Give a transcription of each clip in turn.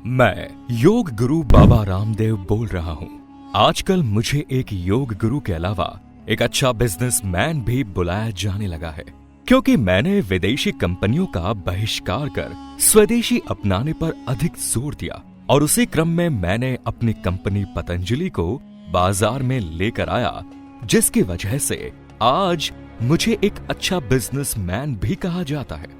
मैं योग गुरु बाबा रामदेव बोल रहा हूँ। आजकल मुझे एक योग गुरु के अलावा एक अच्छा बिजनेसमैन भी बुलाया जाने लगा है, क्योंकि मैंने विदेशी कंपनियों का बहिष्कार कर स्वदेशी अपनाने पर अधिक जोर दिया और उसी क्रम में मैंने अपनी कंपनी पतंजलि को बाजार में लेकर आया, जिसकी वजह से आज मुझे एक अच्छा बिजनेसमैन भी कहा जाता है।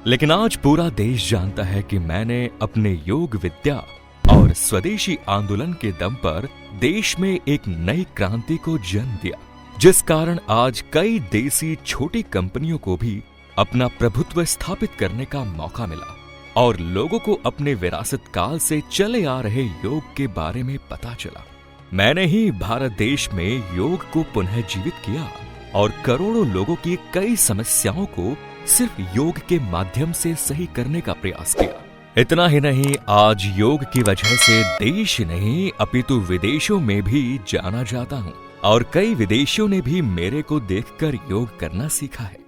लेकिन आज पूरा देश जानता है कि मैंने अपने योग विद्या और स्वदेशी आंदोलन के दम पर देश में एक नई क्रांति को जन्म दिया, जिस कारण आज कई देसी छोटी कंपनियों को भी अपना प्रभुत्व स्थापित करने का मौका मिला और लोगों को अपने विरासत काल से चले आ रहे योग के बारे में पता चला। मैंने ही भारत देश में योग को पुनः जीवित किया और करोड़ों लोगों की कई समस्याओं को सिर्फ योग के माध्यम से सही करने का प्रयास किया। इतना ही नहीं, आज योग की वजह से देश नहीं अपितु विदेशों में भी जाना जाता हूँ और कई विदेशियों ने भी मेरे को देखकर योग करना सीखा है।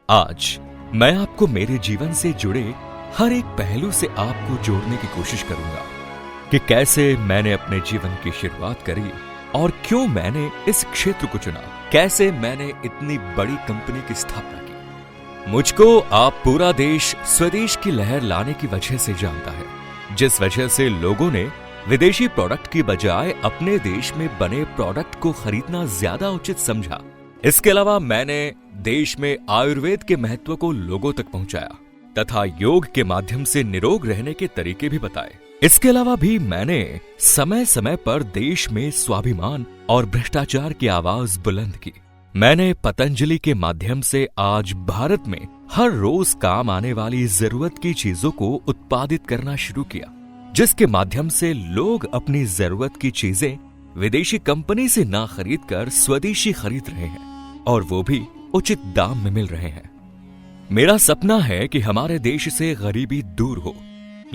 आज मैं आपको मेरे जीवन से जुड़े हर एक पहलू से आपको जोड़ने की कोशिश करूंगा कि कैसे मैंने अपने जीवन की शुरुआत करी और क्यों मैंने इस क्षेत्र को चुना, कैसे मैंने इतनी बड़ी कंपनी की स्थापना की। मुझको आप पूरा देश स्वदेश की लहर लाने की वजह से जानता है, जिस वजह से लोगों ने विदेशी प्रोडक्ट की बजाय अपने देश में बने प्रोडक्ट को खरीदना ज्यादा उचित समझा। इसके अलावा मैंने देश में आयुर्वेद के महत्व को लोगों तक पहुंचाया तथा योग के माध्यम से निरोग रहने के तरीके भी बताए। इसके अलावा भी मैंने समय समय पर देश में स्वाभिमान और भ्रष्टाचार की आवाज बुलंद की। मैंने पतंजलि के माध्यम से आज भारत में हर रोज काम आने वाली जरूरत की चीजों को उत्पादित करना शुरू किया, जिसके माध्यम से लोग अपनी जरूरत की चीजें विदेशी कंपनी से ना खरीद कर स्वदेशी खरीद रहे हैं और वो भी उचित दाम में मिल रहे हैं। मेरा सपना है कि हमारे देश से गरीबी दूर हो,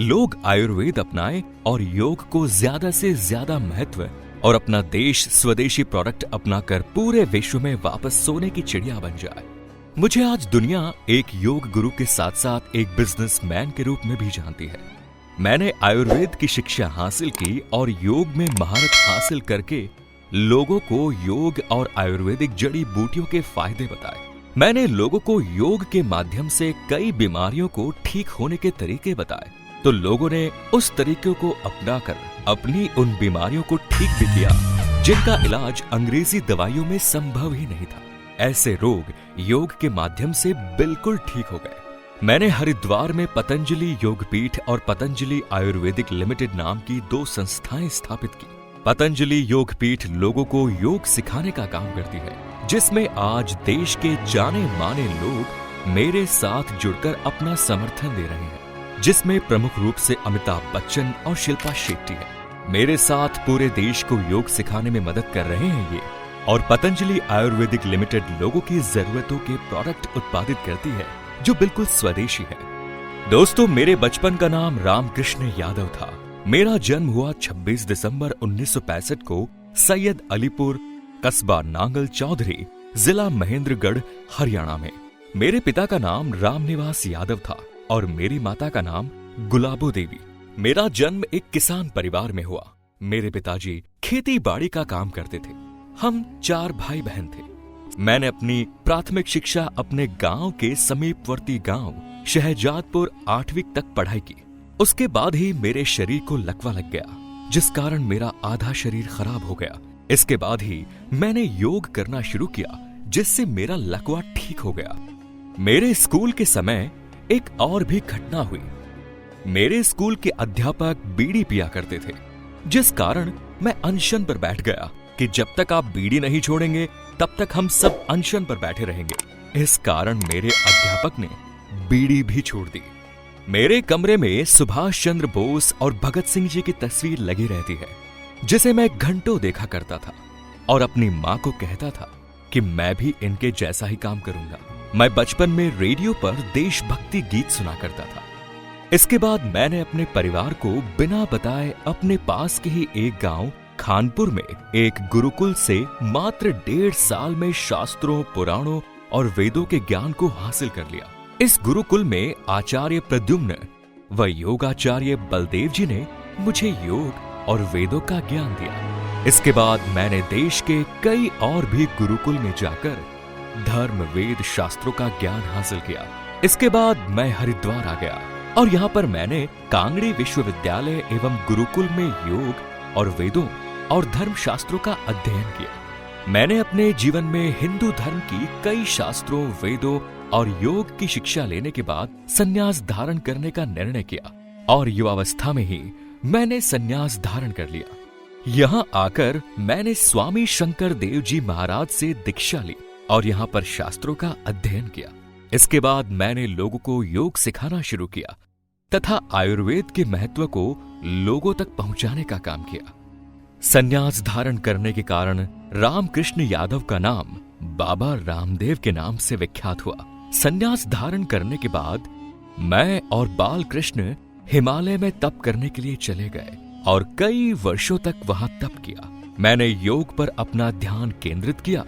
लोग आयुर्वेद अपनाएं और योग को ज्यादा से ज्यादा महत्व और अपना देश स्वदेशी प्रोडक्ट अपनाकर पूरे विश्व में वापस सोने की चिड़िया बन जाए। मुझे आज दुनिया एक योग गुरु के साथ साथ एक बिजनेसमैन के रूप में भी जानती है। मैंने आयुर्वेद की शिक्षा हासिल की और योग में महारत हासिल करके लोगों को योग और आयुर्वेदिक जड़ी बूटियों के फायदे बताए। मैंने लोगों को योग के माध्यम से कई बीमारियों को ठीक होने के तरीके बताए, तो लोगों ने उस तरीके को अपनाकर अपनी उन बीमारियों को ठीक भी किया जिनका इलाज अंग्रेजी दवाइयों में संभव ही नहीं था। ऐसे रोग योग के माध्यम से बिल्कुल ठीक हो गए। मैंने हरिद्वार में पतंजलि योग पीठ और पतंजलि आयुर्वेदिक लिमिटेड नाम की 2 संस्थाएं स्थापित की। पतंजलि योग पीठ लोगों को योग सिखाने का काम करती है, जिसमें आज देश के जाने माने लोग मेरे साथ जुड़कर अपना समर्थन दे रहे हैं, जिसमें प्रमुख रूप से अमिताभ बच्चन और शिल्पा शेट्टी है। मेरे साथ पूरे देश को योग सिखाने में मदद कर रहे हैं ये, और पतंजलि आयुर्वेदिक लिमिटेड लोगों की जरूरतों के प्रोडक्ट उत्पादित करती है जो बिल्कुल स्वदेशी है। दोस्तों, मेरे बचपन का नाम रामकृष्ण यादव था। मेरा जन्म हुआ 26 दिसंबर 1965 को सैयद अलीपुर, कस्बा नांगल चौधरी, जिला महेंद्रगढ़, हरियाणा में। मेरे पिता का नाम रामनिवास यादव था और मेरी माता का नाम गुलाबो देवी। मेरा जन्म एक किसान परिवार में हुआ। मेरे पिताजी खेती बाड़ी का काम करते थे। हम 4 भाई बहन थे। मैंने अपनी प्राथमिक शिक्षा अपने गांव के समीपवर्ती गांव शहजादपुर 8वीं तक पढ़ाई की। उसके बाद ही मेरे शरीर को लकवा लग गया, जिस कारण मेरा आधा शरीर खराब हो गया। इसके बाद ही मैंने योग करना शुरू किया, जिससे मेरा लकवा ठीक हो गया। मेरे स्कूल के समय एक और भी घटना हुई। मेरे स्कूल के अध्यापक बीड़ी पिया करते थे, जिस कारण मैं अनशन पर बैठ गया कि जब तक आप बीड़ी नहीं छोड़ेंगे तब तक हम सब अनशन पर बैठे रहेंगे। इस कारण मेरे अध्यापक ने बीड़ी भी छोड़ दी। मेरे कमरे में सुभाष चंद्र बोस और भगत सिंह जी की तस्वीर लगी रहती है, जिसे मैं घंटों देखा करता था और अपनी माँ को कहता था कि मैं भी इनके जैसा ही काम करूंगा। मैं बचपन में रेडियो पर देशभक्ति गीत सुना करता था। इसके बाद मैंने अपने परिवार को बिना बताए अपने पास के ही एक गांव खानपुर में एक गुरुकुल से मात्र 1.5 साल में शास्त्रों, पुराणों और वेदों के ज्ञान को हासिल कर लिया। इस गुरुकुल में आचार्य प्रद्युम्न व योगाचार्य बलदेव जी ने मुझे योग और वेदों का ज्ञान दिया। इसके बाद मैंने देश के कई और भी गुरुकुल में जाकर धर्म वेद शास्त्रों का ज्ञान हासिल किया। इसके बाद मैं हरिद्वार आ गया और यहाँ पर मैंने कांगड़ी विश्वविद्यालय एवं गुरुकुल में योग और वेदों और धर्म शास्त्रों का अध्ययन किया। मैंने अपने जीवन में हिंदू धर्म की कई शास्त्रों, वेदों और योग की शिक्षा लेने के बाद संन्यास धारण करने का निर्णय किया और युवावस्था में ही मैंने संन्यास धारण कर लिया। यहाँ आकर मैंने स्वामी शंकर देव जी महाराज से दीक्षा ली और यहाँ पर शास्त्रों का अध्ययन किया। इसके बाद मैंने लोगों को योग सिखाना शुरू किया तथा आयुर्वेद के महत्व को लोगों तक पहुंचाने का काम किया। संन्यास धारण करने के कारण रामकृष्ण यादव का नाम बाबा रामदेव के नाम से विख्यात हुआ। संन्यास धारण करने के बाद मैं और बालकृष्ण हिमालय में तप करने के लिए चले गए और कई वर्षों तक वहां तप किया। मैंने योग पर अपना ध्यान केंद्रित किया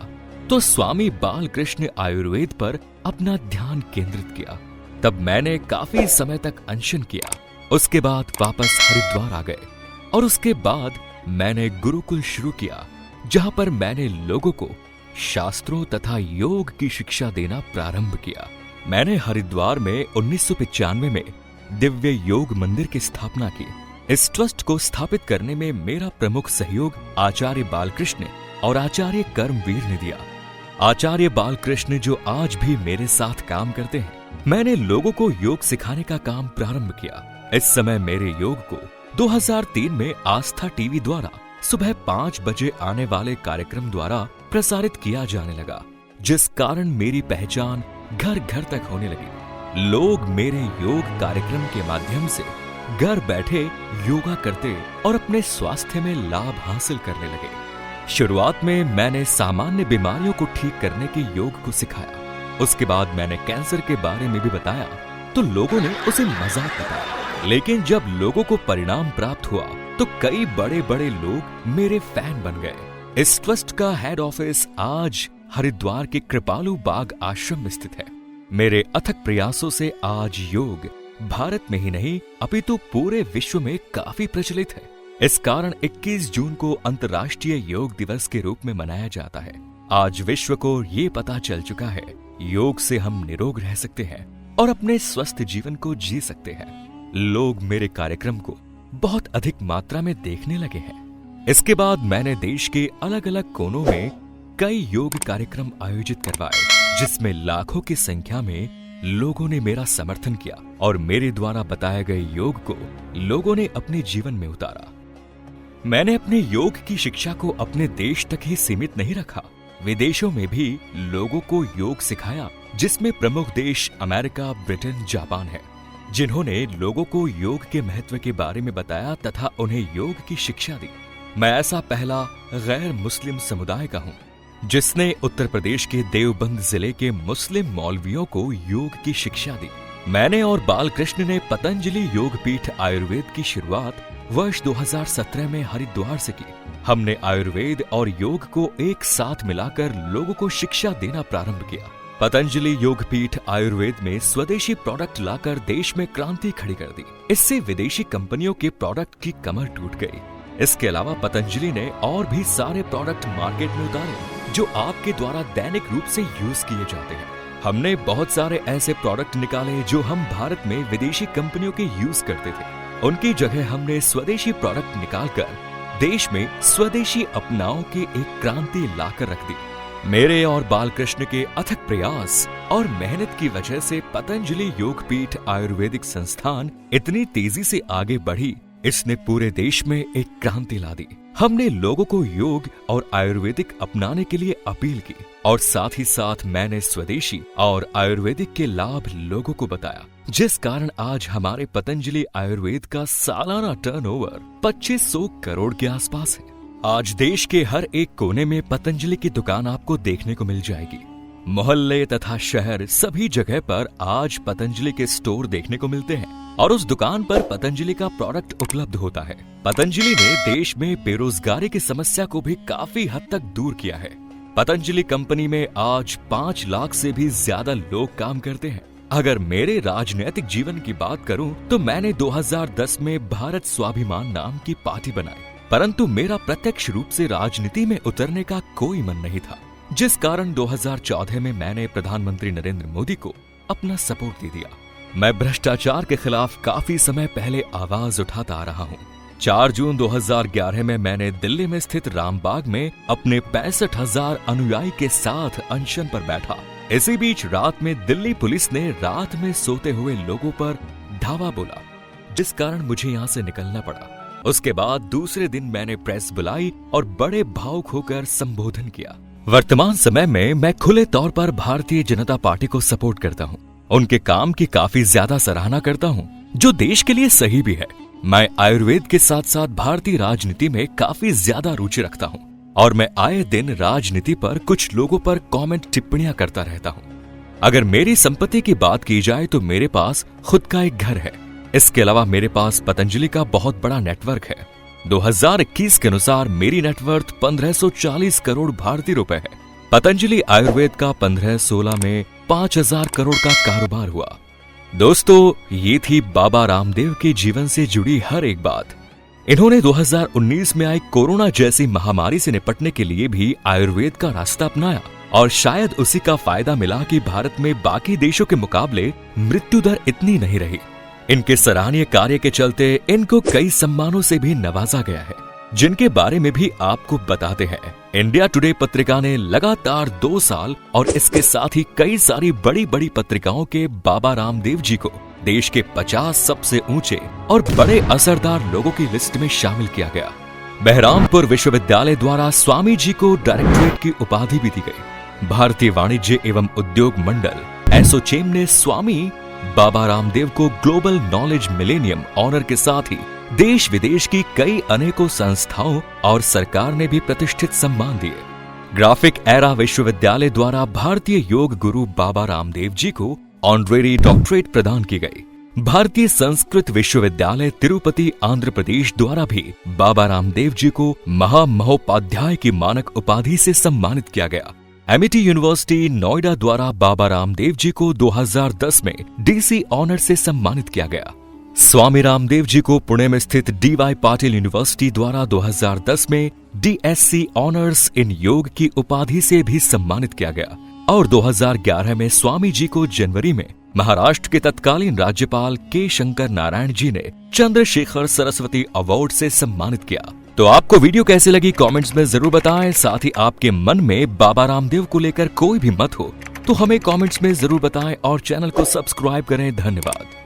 तो स्वामी बालकृष्ण आयुर्वेद पर अपना ध्यान केंद्रित किया। तब मैंने काफी समय तक अनशन किया। उसके बाद वापस हरिद्वार आ गए और उसके बाद मैंने गुरुकुल शुरू किया, जहां पर मैंने लोगों को शास्त्रों तथा योग की शिक्षा देना प्रारंभ किया। मैंने हरिद्वार में 1995 में दिव्य योग मंदिर की स्थापना की। इस ट्रस्ट को स्थापित करने में मेरा प्रमुख सहयोग आचार्य बालकृष्ण और आचार्य कर्मवीर ने दिया। आचार्य बालकृष्ण जो आज भी मेरे साथ काम करते हैं। मैंने लोगों को योग सिखाने का काम प्रारंभ किया। इस समय मेरे योग को 2003 में आस्था टीवी द्वारा सुबह 5 बजे आने वाले कार्यक्रम द्वारा प्रसारित किया जाने लगा, जिस कारण मेरी पहचान घर घर तक होने लगी। लोग मेरे योग कार्यक्रम के माध्यम से घर बैठे योगा करते और अपने स्वास्थ्य में लाभ हासिल करने लगे। शुरुआत में मैंने सामान्य बीमारियों को ठीक करने के योग को सिखाया। उसके बाद मैंने कैंसर के बारे में भी बताया तो लोगों ने उसे मजाक बताया, लेकिन जब लोगों को परिणाम प्राप्त हुआ तो कई बड़े बड़े लोग मेरे फैन बन गए। इस ट्रस्ट का हेड ऑफिस आज हरिद्वार के कृपालु बाग आश्रम में स्थित है। मेरे अथक प्रयासों से आज योग भारत में ही नहीं अपितु पूरे विश्व में काफी प्रचलित है। इस कारण 21 जून को अंतर्राष्ट्रीय योग दिवस के रूप में मनाया जाता है। आज विश्व को ये पता चल चुका है, योग से हम निरोग रह सकते हैं और अपने स्वस्थ जीवन को जी सकते हैं। लोग मेरे कार्यक्रम को बहुत अधिक मात्रा में देखने लगे हैं। इसके बाद मैंने देश के अलग अलग कोनों में कई योग कार्यक्रम आयोजित करवाए, जिसमें लाखों की संख्या में लोगों ने मेरा समर्थन किया और मेरे द्वारा बताए गए योग को लोगों ने अपने जीवन में उतारा। मैंने अपने योग की शिक्षा को अपने देश तक ही सीमित नहीं रखा, विदेशों में भी लोगों को योग सिखाया, जिसमें प्रमुख देश अमेरिका, ब्रिटेन, जापान है, जिन्होंने लोगों को योग के महत्व के बारे में बताया तथा उन्हें योग की शिक्षा दी। मैं ऐसा पहला गैर मुस्लिम समुदाय का हूँ जिसने उत्तर प्रदेश के देवबंद जिले के मुस्लिम मौलवियों को योग की शिक्षा दी। मैंने और बालकृष्ण ने पतंजलि योग पीठ आयुर्वेद की शुरुआत वर्ष 2017 में हरिद्वार से की। हमने आयुर्वेद और योग को एक साथ मिलाकर लोगों को शिक्षा देना प्रारंभ किया। पतंजलि योग पीठ आयुर्वेद में स्वदेशी प्रोडक्ट लाकर देश में क्रांति खड़ी कर दी। इससे विदेशी कंपनियों के प्रोडक्ट की कमर टूट गई। इसके अलावा पतंजलि ने और भी सारे प्रोडक्ट मार्केट में उतारे जो आपके द्वारा दैनिक रूप से यूज किए जाते हैं। हमने बहुत सारे ऐसे प्रोडक्ट निकाले जो हम भारत में विदेशी कंपनियों के यूज करते थे। उनकी जगह हमने स्वदेशी प्रोडक्ट निकालकर देश में स्वदेशी अपनाओं की एक क्रांति लाकर रख दी। मेरे और बालकृष्ण के अथक प्रयास और मेहनत की वजह से पतंजलि योग पीठ आयुर्वेदिक संस्थान इतनी तेजी से आगे बढ़ी, इसने पूरे देश में एक क्रांति ला दी। हमने लोगों को योग और आयुर्वेदिक अपनाने के लिए अपील की और साथ ही साथ मैंने स्वदेशी और आयुर्वेदिक के लाभ लोगों को बताया, जिस कारण आज हमारे पतंजलि आयुर्वेद का सालाना टर्नओवर 2500 करोड़ के आसपास है। आज देश के हर एक कोने में पतंजलि की दुकान आपको देखने को मिल जाएगी। मोहल्ले तथा शहर सभी जगह पर आज पतंजलि के स्टोर देखने को मिलते हैं और उस दुकान पर पतंजलि का प्रोडक्ट उपलब्ध होता है। पतंजलि ने देश में बेरोजगारी की समस्या को भी काफी हद तक दूर किया है। पतंजलि कंपनी में आज 5 लाख से भी ज्यादा लोग काम करते हैं। अगर मेरे राजनीतिक जीवन की बात करूं तो मैंने 2010 में भारत स्वाभिमान नाम की पार्टी बनाई, परंतु मेरा प्रत्यक्ष रूप से राजनीति में उतरने का कोई मन नहीं था, जिस कारण 2014 में मैंने प्रधानमंत्री नरेंद्र मोदी को अपना सपोर्ट दे दिया। मैं भ्रष्टाचार के खिलाफ काफी समय पहले आवाज उठाता आ रहा हूँ। 4 जून 2011 में मैंने दिल्ली में स्थित रामबाग में अपने 65,000 अनुयायी के साथ अनशन पर बैठा। इसी बीच रात में दिल्ली पुलिस ने रात में सोते हुए लोगों पर धावा बोला, जिस कारण मुझे यहाँ से निकलना पड़ा। उसके बाद दूसरे दिन मैंने प्रेस बुलाई और बड़े भावुक होकर संबोधन किया। वर्तमान समय में मैं खुले तौर पर भारतीय जनता पार्टी को सपोर्ट करता हूँ। उनके काम की काफी ज्यादा सराहना करता हूँ, जो देश के लिए सही भी है। मैं आयुर्वेद के साथ साथ भारतीय राजनीति में काफी ज्यादा रुचि रखता हूँ और मैं आए दिन राजनीति पर कुछ लोगों पर कमेंट टिप्पणियां करता रहता हूँ। अगर मेरी संपत्ति की बात की जाए तो मेरे पास खुद का एक घर है। इसके अलावा मेरे पास पतंजलि का बहुत बड़ा नेटवर्क है। 2021 के अनुसार मेरी नेटवर्थ 1540 करोड़ भारतीय रुपए है। पतंजलि आयुर्वेद का 15-16 में 5000 करोड़ का कारोबार हुआ। दोस्तों, ये थी बाबा रामदेव के जीवन से जुड़ी हर एक बात। इन्होंने 2019 में आई कोरोना जैसी महामारी से निपटने के लिए भी आयुर्वेद का रास्ता अपनाया और शायद उसी का फायदा मिला कि भारत में बाकी देशों के मुकाबले मृत्यु दर इतनी नहीं रही। इनके सराहनीय कार्य के चलते इनको कई सम्मानों से भी नवाजा गया है, जिनके बारे में भी आपको बताते हैं। इंडिया टुडे पत्रिका ने लगातार 2 साल और इसके साथ ही कई सारी बड़ी बड़ी पत्रिकाओं के बाबा रामदेव जी को देश के 50 सबसे ऊंचे और बड़े असरदार लोगों की लिस्ट में शामिल किया गया। बहरामपुर विश्वविद्यालय द्वारा स्वामी जी को डायरेक्टरेट की उपाधि भी दी गई। भारतीय वाणिज्य एवं उद्योग मंडल एसोचेम ने स्वामी बाबा रामदेव को ग्लोबल नॉलेज मिलेनियम ऑनर के साथ ही देश विदेश की कई अनेकों संस्थाओं और सरकार ने भी प्रतिष्ठित सम्मान दिए। ग्राफिक एरा विश्वविद्यालय द्वारा भारतीय योग गुरु बाबा रामदेव जी को ऑनरेरी डॉक्टरेट प्रदान की गई। भारतीय संस्कृत विश्वविद्यालय तिरुपति आंध्र प्रदेश द्वारा भी बाबा रामदेव जी को महामहोपाध्याय की मानक उपाधि से सम्मानित किया गया। एमिटी यूनिवर्सिटी नोएडा द्वारा बाबा रामदेव जी को 2010 में डीसी ऑनर से सम्मानित किया गया। स्वामी रामदेव जी को पुणे में स्थित डीवाई पाटिल यूनिवर्सिटी द्वारा 2010 में डीएससी ऑनर्स इन योग की उपाधि से भी सम्मानित किया गया और 2011 में स्वामी जी को जनवरी में महाराष्ट्र के तत्कालीन राज्यपाल के शंकर नारायण जी ने चंद्रशेखर सरस्वती अवार्ड से सम्मानित किया। तो आपको वीडियो कैसी लगी कमेंट्स में जरूर बताएं। साथ ही आपके मन में बाबा रामदेव को लेकर कोई भी मत हो तो हमें कमेंट्स में जरूर बताएं और चैनल को सब्सक्राइब करें। धन्यवाद।